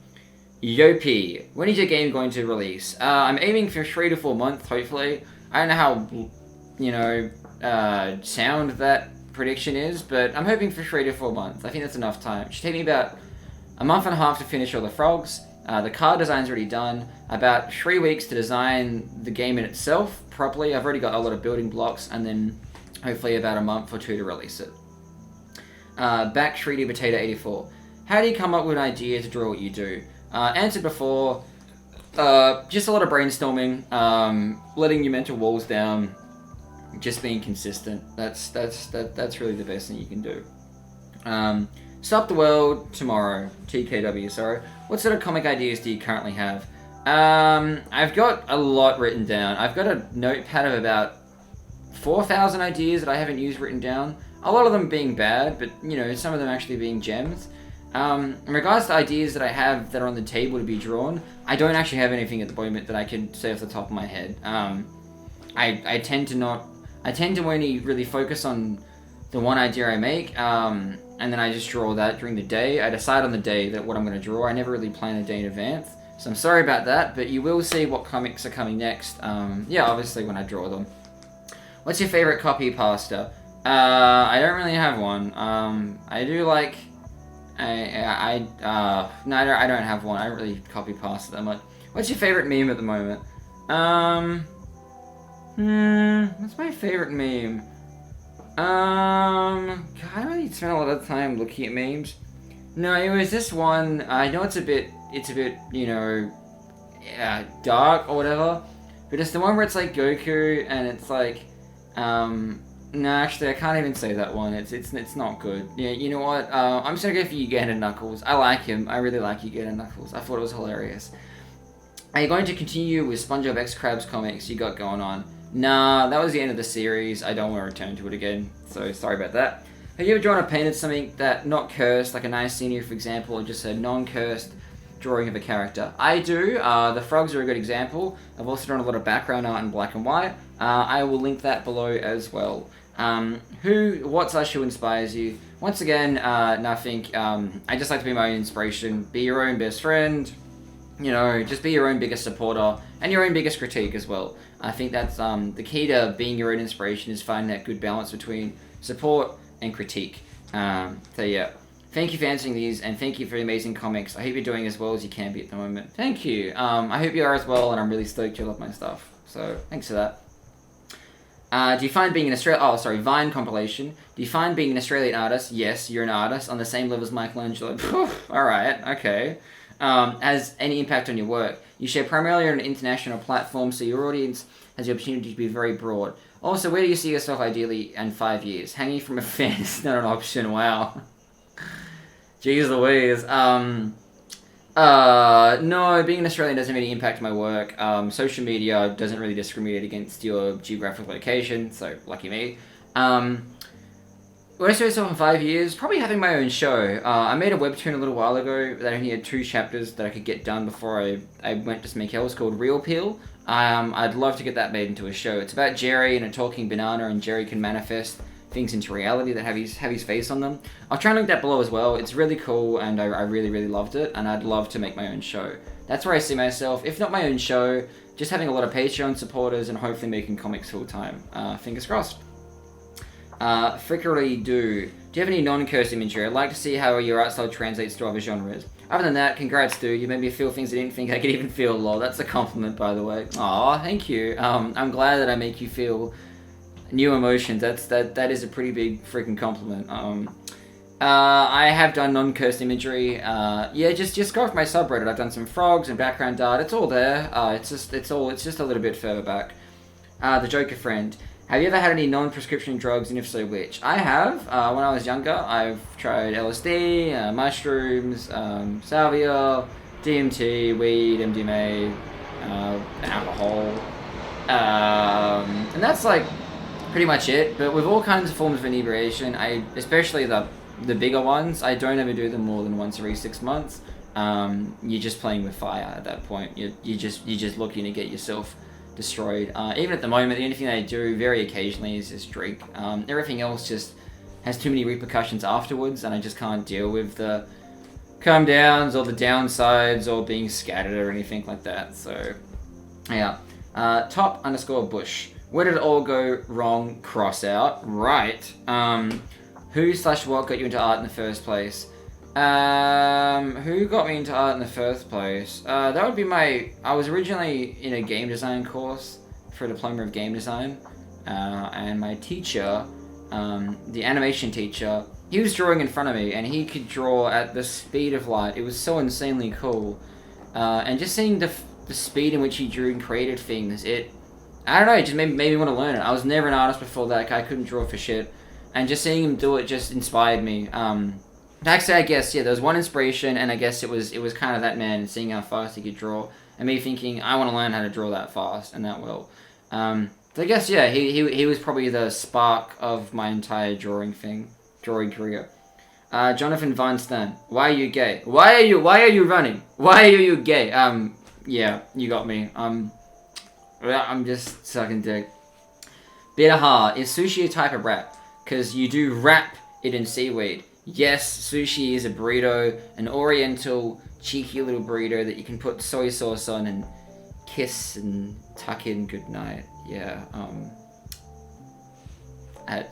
when is your game going to release? I'm aiming for 3 to 4 months, hopefully. I don't know how, sound that prediction is, but I'm hoping for 3 to 4 months. I think that's enough time. It should take me about a month and a half to finish all the frogs. The card design's already done. About 3 weeks to design the game in itself properly. I've already got a lot of building blocks, and then hopefully about a month or 2 to release it. Back 3D Potato 84. How do you come up with an idea to draw what you do? Answered before. Just a lot of brainstorming. Letting your mental walls down. Just being consistent. That's really the best thing you can do. Stop the World tomorrow. TKW, sorry. What sort of comic ideas do you currently have? I've got a lot written down. I've got a notepad of about 4,000 ideas that I haven't used written down. A lot of them being bad, but some of them actually being gems. In regards to ideas that I have that are on the table to be drawn, I don't actually have anything at the moment that I can say off the top of my head. I tend to only really focus on the one idea I make, and then I just draw that during the day. I decide on the day that what I'm going to draw. I never really plan a day in advance, so I'm sorry about that, but you will see what comics are coming next. Yeah, obviously when I draw them. What's your favorite copy pasta? I don't really have one. I do like... no, I don't have one. I don't really copy pasta that much. What's your favorite meme at the moment? What's my favorite meme? God, I don't really spend a lot of time looking at memes. No, it was this one. I know it's a bit, dark or whatever, but it's the one where it's like Goku and it's like, no, actually, I can't even say that one. It's not good. Yeah, you know what? I'm just gonna go for Uganda Knuckles. I like him. I really like Uganda Knuckles. I thought it was hilarious. Are you going to continue with SpongeBob X Krabs comics you got going on? Nah, that was the end of the series. I don't want to return to it again, so sorry about that. Have you ever drawn or painted something that not cursed, like a nice scenery, for example, or just a non-cursed drawing of a character? I do. The frogs are a good example. I've also drawn a lot of background art in black and white. I will link that below as well. Who inspires you? Once again, nothing. I just like to be my own inspiration. Be your own best friend. Just be your own biggest supporter and your own biggest critique as well. I think that's the key to being your own inspiration, is finding that good balance between support and critique. So yeah, thank you for answering these, and thank you for the amazing comics. I hope you're doing as well as you can be at the moment. Thank you. I hope you are as well, and I'm really stoked you love my stuff. So thanks for that. Do you find being an Australian... Vine compilation. Do you find being an Australian artist? Yes, you're an artist on the same level as Michelangelo. Alright, okay. Has any impact on your work? You share primarily on an international platform, so your audience has the opportunity to be very broad. Also, where do you see yourself ideally in 5 years? Hanging from a fan is not an option, wow. Jeez Louise. No, being an Australian doesn't really impact my work. Social media doesn't really discriminate against your geographic location, so lucky me. What I saw myself in 5 years, probably having my own show. I made a webtoon a little while ago that only had 2 chapters that I could get done before I went to Smink. It was called Real Peel. I'd love to get that made into a show. It's about Jerry and a talking banana, and Jerry can manifest things into reality that have his face on them. I'll try and link that below as well. It's really cool, and I really, really loved it, and I'd love to make my own show. That's where I see myself. If not my own show, just having a lot of Patreon supporters and hopefully making comics full time. Fingers crossed. Frickery do you have any non-curse imagery? I'd like to see how your art style translates to other genres. Other than that, congrats, dude. You made me feel things I didn't think I could even feel. Lol, that's a compliment, by the way. Aw, thank you. I'm glad that I make you feel new emotions. That is a pretty big freaking compliment. I have done non-cursed imagery. Yeah, just go off my subreddit. I've done some frogs and background art. It's all there. It's just a little bit further back. The Joker friend. Have you ever had any non-prescription drugs, and if so, which? I have. When I was younger, I've tried LSD, mushrooms, salvia, DMT, weed, MDMA, alcohol, and that's like pretty much it. But with all kinds of forms of inebriation, especially the bigger ones, I don't ever do them more than once every 6 months. You're just playing with fire at that point. You're just looking to get yourself destroyed. Even at the moment, the only thing I do very occasionally is just drink. Everything else just has too many repercussions afterwards, and I just can't deal with the come downs or the downsides or being scattered or anything like that. So, yeah. Top_Bush. Where did it all go wrong? Cross out. Right. Who/what got you into art in the first place? Who got me into art in the first place? That would be I was originally in a game design course for a diploma of game design, and my teacher, the animation teacher, he was drawing in front of me, and he could draw at the speed of light. It was so insanely cool, and just seeing the speed in which he drew and created things, I don't know, it just made me want to learn it. I was never an artist before that. I couldn't draw for shit, and just seeing him do it just inspired me. Actually, I guess, yeah, there was one inspiration, and I guess it was kind of that man, seeing how fast he could draw, and me thinking, I want to learn how to draw that fast and that well. So I guess, yeah, he was probably the spark of my entire drawing career. Jonathan Weinstein, why are you gay? Why are you running? Why are you gay? Yeah, you got me. I'm just sucking dick. Ahhh, is sushi a type of wrap? Because you do wrap it in seaweed. Yes, sushi is a burrito, an oriental, cheeky little burrito that you can put soy sauce on and kiss and tuck in goodnight. Yeah, I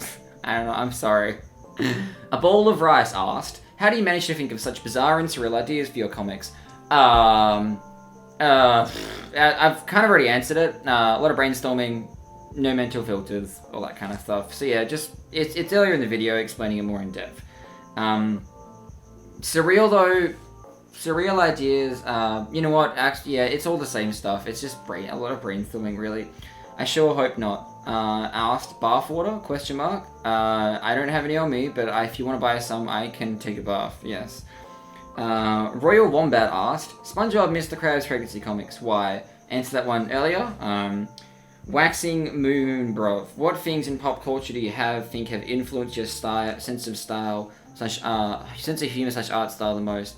don't know, I'm sorry. A Bowl of Rice asked, how do you manage to think of such bizarre and surreal ideas for your comics? I've kind of already answered it. A lot of brainstorming, no mental filters, all that kind of stuff. So yeah, it's earlier in the video explaining it more in depth. Surreal though, surreal ideas, you know what, actually, yeah, it's all the same stuff. It's just a lot of brainstorming, really. I sure hope not. Asked, bathwater, question mark. I don't have any on me, but if you want to buy some, I can take a bath, yes. Royal Wombat asked, SpongeBob Mr. Krabs Pregnancy Comics, why? Answered that one earlier. Waxing Moon Bro, what things in pop culture do you think have influenced your sense of style, sense of humor / art style the most?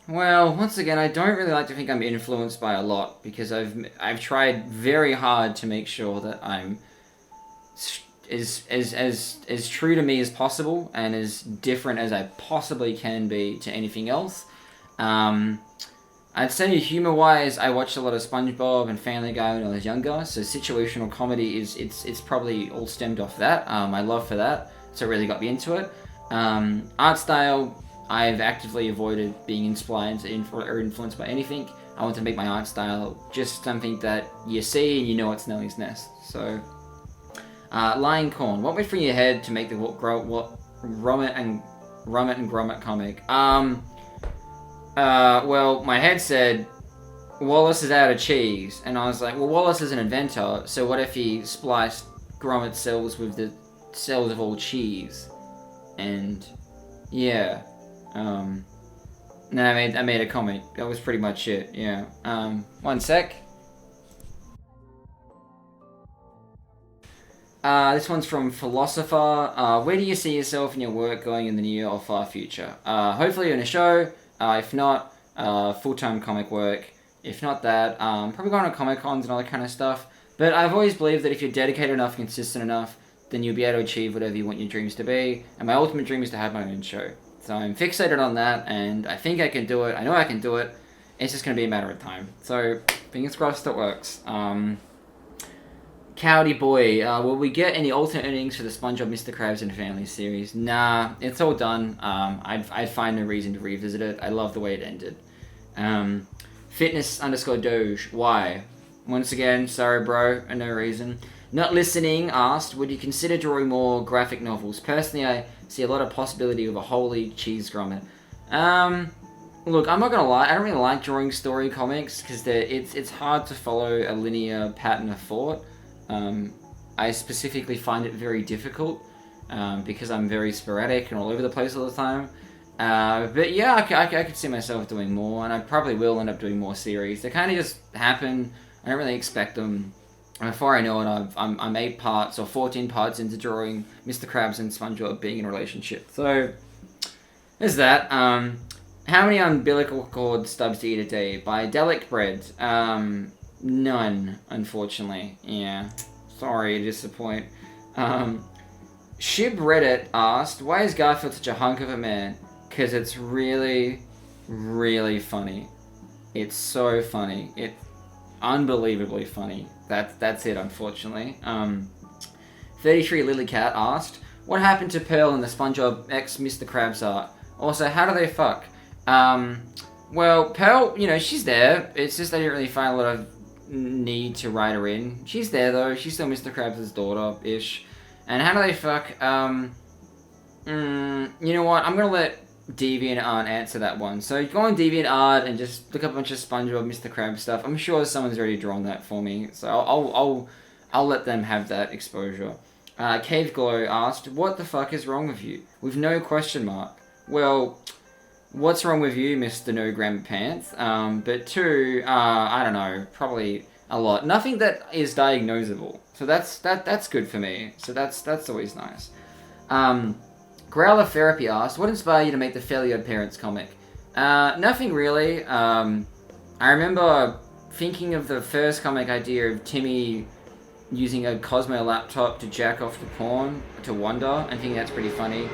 Well, once again, I don't really like to think I'm influenced by a lot, because I've tried very hard to make sure that I'm as true to me as possible and as different as I possibly can be to anything else. I'd say humor-wise, I watched a lot of SpongeBob and Family Guy when I was younger, so situational comedy it's probably all stemmed off that. My love for that, so it really got me into it. Art style, I've actively avoided being inspired or influenced by anything. I want to make my art style just something that you see and you know it's Nelly's Nest. So, Lion Corn, what went through your head to make the Gromit and Gromit comic? Well, my head said, Wallace is out of cheese. And I was like, well, Wallace is an inventor, so what if he spliced Gromit cells with the cells of all cheese? And, yeah. Then I made a comic. That was pretty much it, yeah. One sec. This one's from Philosopher. Where do you see yourself in your work going in the near or far future? Hopefully in a show. If not, full-time comic work. If not that, probably going to Comic-Cons and all that kind of stuff. But I've always believed that if you're dedicated enough, consistent enough, then you'll be able to achieve whatever you want your dreams to be. And my ultimate dream is to have my own show. So I'm fixated on that, and I think I can do it. I know I can do it. It's just going to be a matter of time. So, fingers crossed it works. Cowdy Boy, will we get any alternate endings for the SpongeBob, Mr. Krabs, and Family series? Nah, it's all done. I'd find no reason to revisit it. I love the way it ended. Fitness_Doge, why? Once again, sorry bro, no reason. Not Listening asked, would you consider drawing more graphic novels? Personally, I see a lot of possibility with a holy cheese grommet. Look, I'm not gonna lie, I don't really like drawing story comics, because it's hard to follow a linear pattern of thought. I specifically find it very difficult, because I'm very sporadic and all over the place all the time. But yeah, I could see myself doing more, and I probably will end up doing more series. They kind of just happen. I don't really expect them. And before I know it, I'm 8 parts or 14 parts into drawing Mr. Krabs and SpongeBob being in a relationship. So, there's that. How many umbilical cord stubs do you eat a day? By Delic Bread. None, unfortunately. Yeah. Sorry to disappoint. Shib Reddit asked, why is Garfield such a hunk of a man? Because it's really, really funny. It's so funny. It's unbelievably funny. That's it, unfortunately. 33 Lilycat asked, what happened to Pearl in the SpongeBob X Mr. Krabs art? Also, how do they fuck? Well, Pearl, she's there. It's just I didn't really find a lot of need to write her in. She's there, though. She's still Mr. Krabs' daughter-ish. And how do they fuck? You know what? I'm gonna let DeviantArt answer that one. So go on DeviantArt and just look up a bunch of SpongeBob, Mr. Krabs stuff. I'm sure someone's already drawn that for me. So I'll let them have that exposure. Cave Glow asked, what the fuck is wrong with you? With no question mark. Well, what's wrong with you, Mr. No Grammar Pants? But 2, I don't know, probably a lot. Nothing that is diagnosable. So that's good for me. So that's always nice. Growler Therapy asked, what inspired you to make the Fairly Odd Parents comic? Nothing really. I remember thinking of the first comic idea of Timmy using a Cosmo laptop to jack off to porn, to Wanda, and thinking that's pretty funny.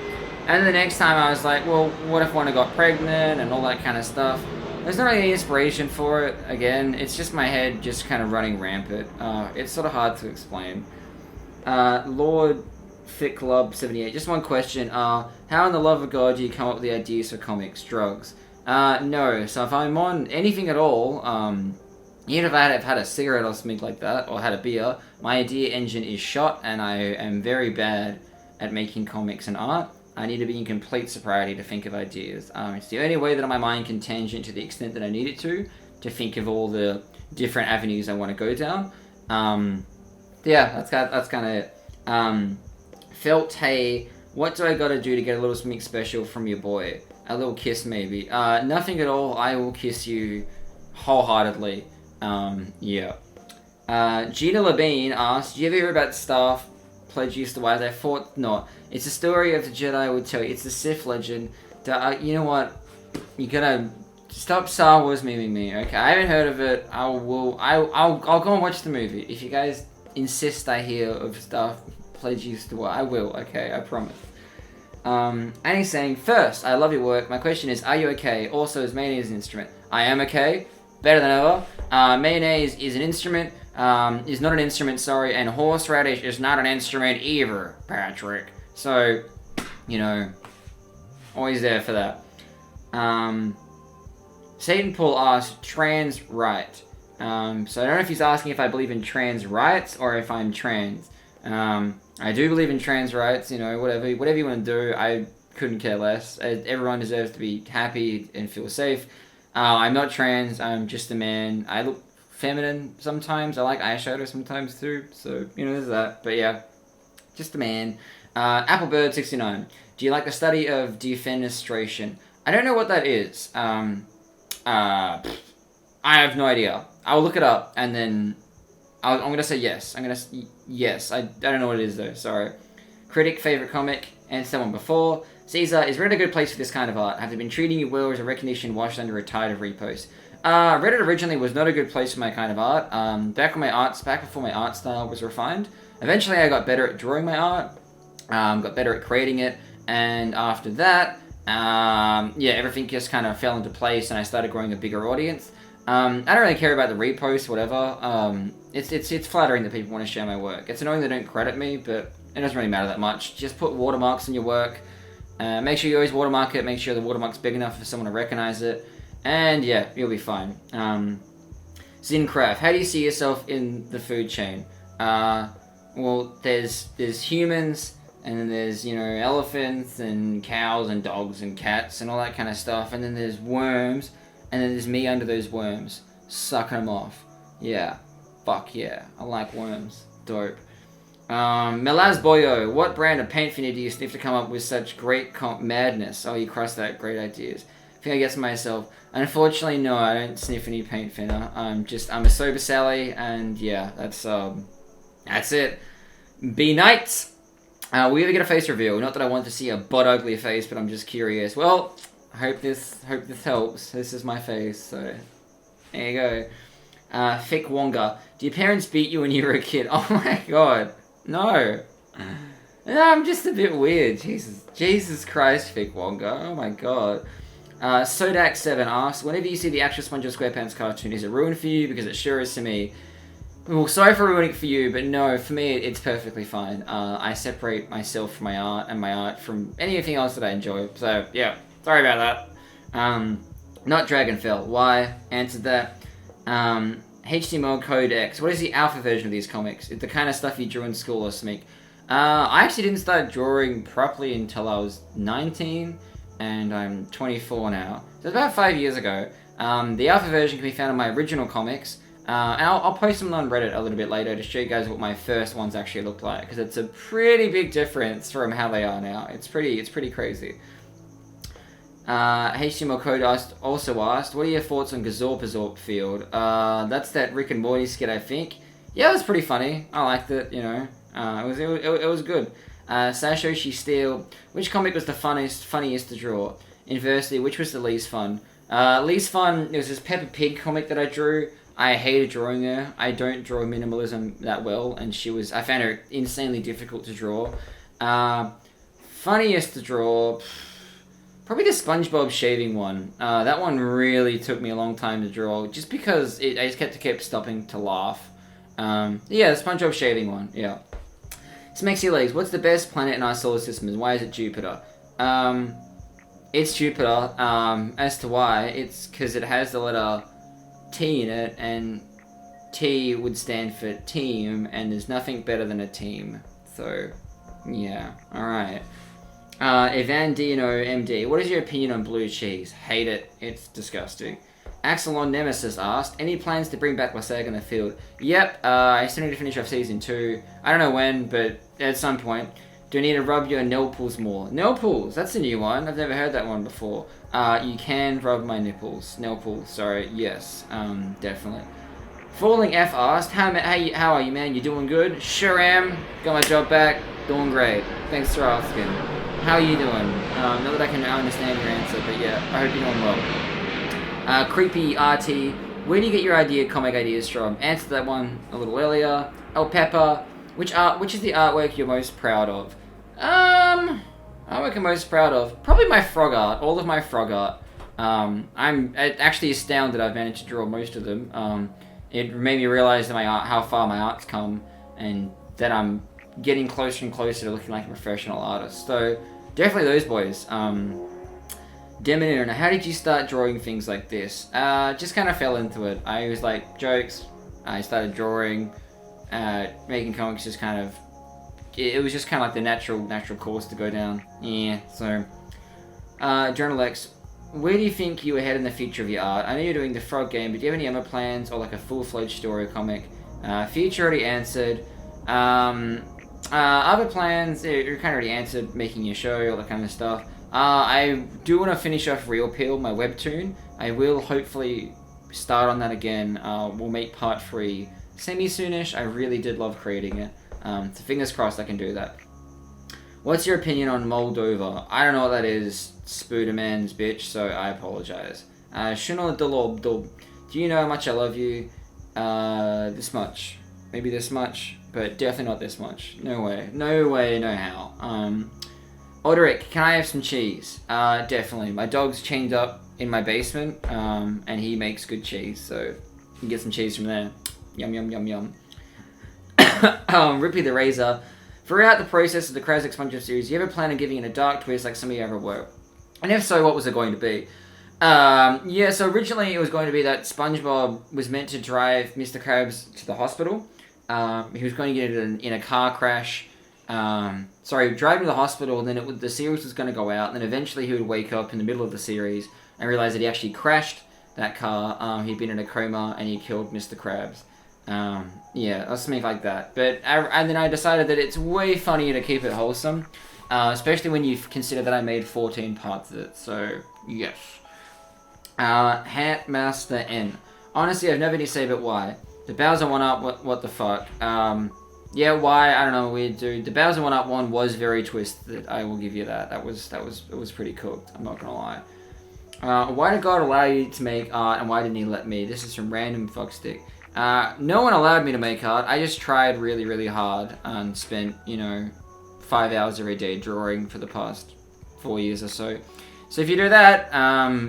And the next time I was like, well, what if Wanda got pregnant and all that kind of stuff? There's not really any inspiration for it. Again, it's just my head just kind of running rampant. It's sort of hard to explain. Lord Thick Club 78. Just one question. How in the love of God do you come up with the ideas for comics? Drugs? No. So if I'm on anything at all, even if I have had a cigarette or something like that, or had a beer, my idea engine is shot, and I am very bad at making comics and art. I need to be in complete sobriety to think of ideas. It's the only way that my mind can tangent to the extent that I need it to think of all the different avenues I want to go down. Yeah, that's kind of it. Felt, hey, what do I gotta do to get a little something special from your boy? A little kiss, maybe. Nothing at all. I will kiss you wholeheartedly. Yeah. Gina Labine asked, do you ever hear about Star Pledge used to wise? I thought not. It's a story of the Jedi would tell you. It's a Sith legend. You know what? You gotta stop Star Wars memeing me, okay? I haven't heard of it. I'll go and watch the movie. If you guys insist I hear of Star Pledge used to wise, I will, okay? I promise. And he's saying, first, I love your work. My question is, are you okay? Also, is mayonnaise an instrument? I am okay. Better than ever. Mayonnaise is an instrument. Is not an instrument, sorry. And horseradish is not an instrument either, Patrick. So, always there for that. Satan Paul asked, trans right. So I don't know if he's asking if I believe in trans rights or if I'm trans. I do believe in trans rights, whatever you want to do, I couldn't care less. Everyone deserves to be happy and feel safe. I'm not trans, I'm just a man. I look feminine sometimes, I like eyeshadow sometimes too, so, there's that. But yeah, just a man. Applebird69, do you like the study of defenestration? I don't know what that is. I have no idea. I'll look it up and then I'm gonna say yes. Yes. I don't know what it is though. Sorry. Critic, favorite comic, and someone before. Caesar, is Reddit a good place for this kind of art? Have they been treating you well, or is a recognition washed under a tide of reposts? Reddit originally was not a good place for my kind of art. Back before my art style was refined. Eventually, I got better at drawing my art. Got better at creating it, and after that, yeah, everything just kind of fell into place, and I started growing a bigger audience. I don't really care about the reposts, whatever. It's flattering that people want to share my work. It's annoying they don't credit me, but it doesn't really matter that much. Just put watermarks in your work. Make sure you always watermark it. Make sure the watermark's big enough for someone to recognize it. And yeah, you'll be fine. Zincraft, how do you see yourself in the food chain? Well, there's humans, and then there's, you know, elephants and cows and dogs and cats and all that kind of stuff. And then there's worms, and then there's me under those worms, sucking them off. Yeah, fuck yeah, I like worms. Dope. Melaz Boyo, what brand of paint thinner do you sniff to come up with such great madness? Oh, you crossed that, great ideas. I think I guess myself. Unfortunately, no, I don't sniff any paint thinner. I'm a sober Sally, and yeah, that's it. Be nights. We ever get a face reveal? Not that I want to see a butt ugly face, but I'm just curious. Well, I hope this helps. This is my face, so there you go. Thick Wonga, do your parents beat you when you were a kid? Oh my god, no. No, I'm just a bit weird. Jesus Christ, Thick Wonga. Oh my god. Sodak7 asks, whenever you see the actual SpongeBob SquarePants cartoon, is it ruined for you? Because it sure is to me. Well, sorry for ruining it for you, but no, for me, it's perfectly fine. I separate myself from my art, and my art from anything else that I enjoy. So, yeah, sorry about that. Not Dragonfell. Why? Answered that. HTML Code X. What is the alpha version of these comics? It's the kind of stuff you drew in school or something. I actually didn't start drawing properly until I was 19. And I'm 24 now. So it's about 5 years ago. The alpha version can be found in my original comics. And I'll post them on Reddit a little bit later to show you guys what my first ones actually looked like. Because it's a pretty big difference from how they are now. It's pretty crazy. HTML Code also asked, what are your thoughts on Gazorpazorp Field? That's that Rick and Morty skit, I think. Yeah, it was pretty funny. I liked it, you know. It was good. Sashoshi Steel, which comic was the funniest to draw? Inversely, which was the least fun? Least fun, there was this Peppa Pig comic that I drew. I hated drawing her. I don't draw minimalism that well, and I found her insanely difficult to draw. Funniest to draw, probably the SpongeBob shaving one. That one really took me a long time to draw, just because I just kept stopping to laugh. Yeah, the SpongeBob shaving one, yeah. Smexy Legs, what's the best planet in our solar system and why is it Jupiter? It's Jupiter. As to why, it's because it has the letter T in it, and T would stand for team, and there's nothing better than a team. So, yeah, alright. Evan Dino MD, what is your opinion on blue cheese? Hate it. It's disgusting. Axelon Nemesis asked, any plans to bring back Lasag in the field? Yep, I still need to finish off Season 2. I don't know when, but at some point. Do you need to rub your nipples more? Nipples? That's a new one. I've never heard that one before. You can rub my nipples. Nipples, sorry. Yes, definitely. Falling F asked, how are you, man? You doing good? Sure am. Got my job back. Doing great. Thanks for asking. How are you doing? Not that I can understand your answer, but yeah, I hope you're doing well. Creepy RT, where do you get your comic ideas from? Answered that one a little earlier. El Pepper, which is the artwork you're most proud of? Artwork I'm most proud of? Probably my frog art, all of my frog art. I'm actually astounded I've managed to draw most of them. It made me realize that how far my art's come, and that I'm getting closer and closer to looking like a professional artist. So, definitely those boys. Demonator, how did you start drawing things like this? Just kind of fell into it. I was like, jokes. I started drawing, making comics. Just kind of, it was just kind of like the natural course to go down. Yeah. So, Journal X, where do you think you were headed in the future of your art? I know you're doing the Frog game, but do you have any other plans or like a full-fledged story comic? Future already answered. Other plans, you kind of already answered, making your show, all that kind of stuff. I do want to finish off Real Peel, my webtoon. I will hopefully start on that again. We'll make part 3 semi-soonish. I really did love creating it. So fingers crossed I can do that. What's your opinion on Moldova? I don't know what that is, Spooderman's bitch, so I apologize. Shunol Dolob Dob. Do you know how much I love you? This much. Maybe this much, but definitely not this much. No way. No way, no how. Oderic, can I have some cheese? Definitely. My dog's chained up in my basement, and he makes good cheese, so you can get some cheese from there. Yum, yum, yum, yum. Rippy the Razor. Throughout the process of the Krabs X SpongeBob series, you ever plan on giving it a dark twist like some of you ever were? And if so, what was it going to be? Yeah, so originally it was going to be that SpongeBob was meant to drive Mr. Krabs to the hospital. He was going to get in a car crash. Driving to the hospital, and then the series was going to go out, and then eventually he would wake up in the middle of the series and realize that he actually crashed that car. He'd been in a coma, and he killed Mr. Krabs. Yeah, or something like that. But and then I decided that it's way funnier to keep it wholesome, especially when you consider that I made 14 parts of it. So yes. Hatmaster N. Honestly, I've never been to say, but why? The Bowser 1-Up, what the fuck? Yeah, why? I don't know, weird dude. The Bowser 1-Up one was very twisted. I will give you that. It was pretty cooked. I'm not gonna lie. Why did God allow you to make art, and why didn't He let me? This is from Random Fuckstick. No one allowed me to make art. I just tried really, really hard and spent, 5 hours every day drawing for the past 4 years or so. So if you do that,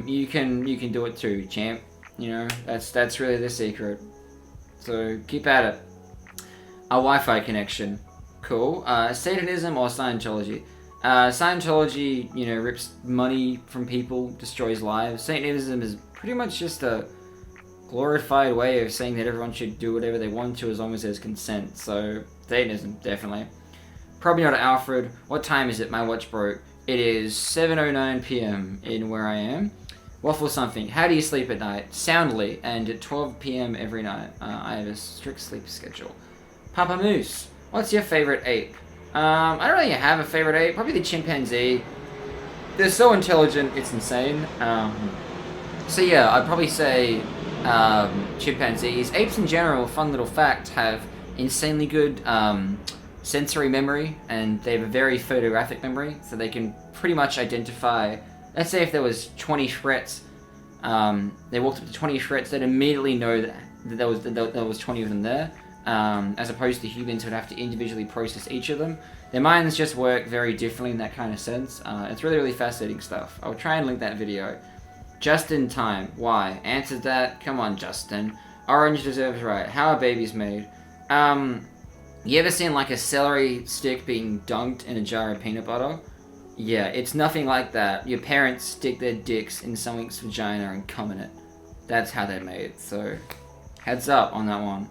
you can do it too, champ. That's really the secret. So keep at it. A Wi-Fi connection. Cool. Satanism or Scientology? Scientology, rips money from people, destroys lives. Satanism is pretty much just a glorified way of saying that everyone should do whatever they want to as long as there's consent. So, Satanism, definitely. Probably not Alfred. What time is it? My watch broke. It is 7:09 p.m. in where I am. Waffle something. How do you sleep at night? Soundly, and at 12 p.m. every night. I have a strict sleep schedule. Papa Moose, what's your favorite ape? I don't really have a favorite ape. Probably the chimpanzee. They're so intelligent, it's insane. So yeah, I'd probably say chimpanzees. Apes in general, fun little fact, have insanely good sensory memory, and they have a very photographic memory, so they can pretty much identify. Let's say if there was 20 threats, they walked up to 20 threats, they'd immediately know that there was 20 of them there. As opposed to humans who would have to individually process each of them. Their minds just work very differently in that kind of sense. It's really, really fascinating stuff. I'll try and link that video. Just in time. Why? Answered that. Come on, Justin. Orange deserves right. How are babies made? You ever seen like a celery stick being dunked in a jar of peanut butter? Yeah, it's nothing like that. Your parents stick their dicks in something's vagina and cum in it. That's how they're made. So, heads up on that one.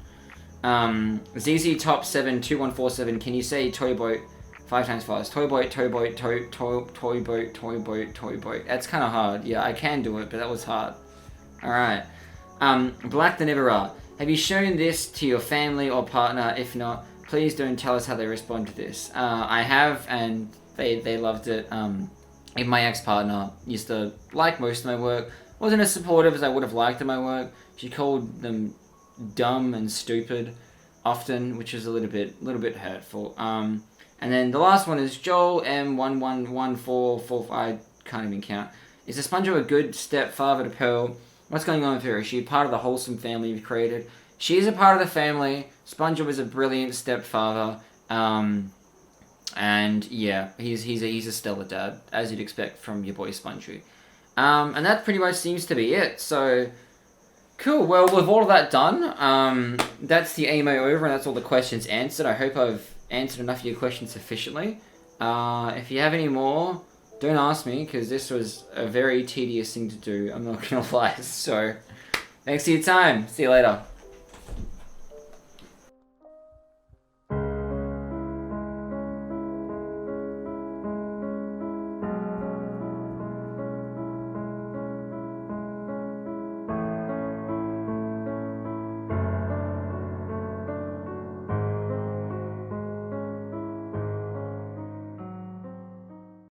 ZZ Top 7 2147. Can you say toy boat 5 times fast? Toy boat, toy boat, toy boat, toy boat, toy boat. That's kind of hard. Yeah, I can do it, but that was hard. All right. Black the Never Are. Have you shown this to your family or partner? If not, please don't tell us how they respond to this. I have, and they loved it. Even my ex-partner used to like most of my work. Wasn't as supportive as I would have liked in my work. She called them dumb and stupid often, which is a little bit hurtful. And then the last one is Joel M111445. I can't even count. Is the SpongeBob a good stepfather to Pearl? What's going on with her? Is she part of the wholesome family you've created? She is a part of the family. SpongeBob is a brilliant stepfather. And yeah, he's a stellar dad, as you'd expect from your boy Spongy. And that pretty much seems to be it. So cool. Well, with all of that done, that's the A.M.A over, and that's all the questions answered. I hope I've answered enough of your questions sufficiently. If you have any more, don't ask me, because this was a very tedious thing to do. I'm not gonna lie. So, thanks for your time. See you later.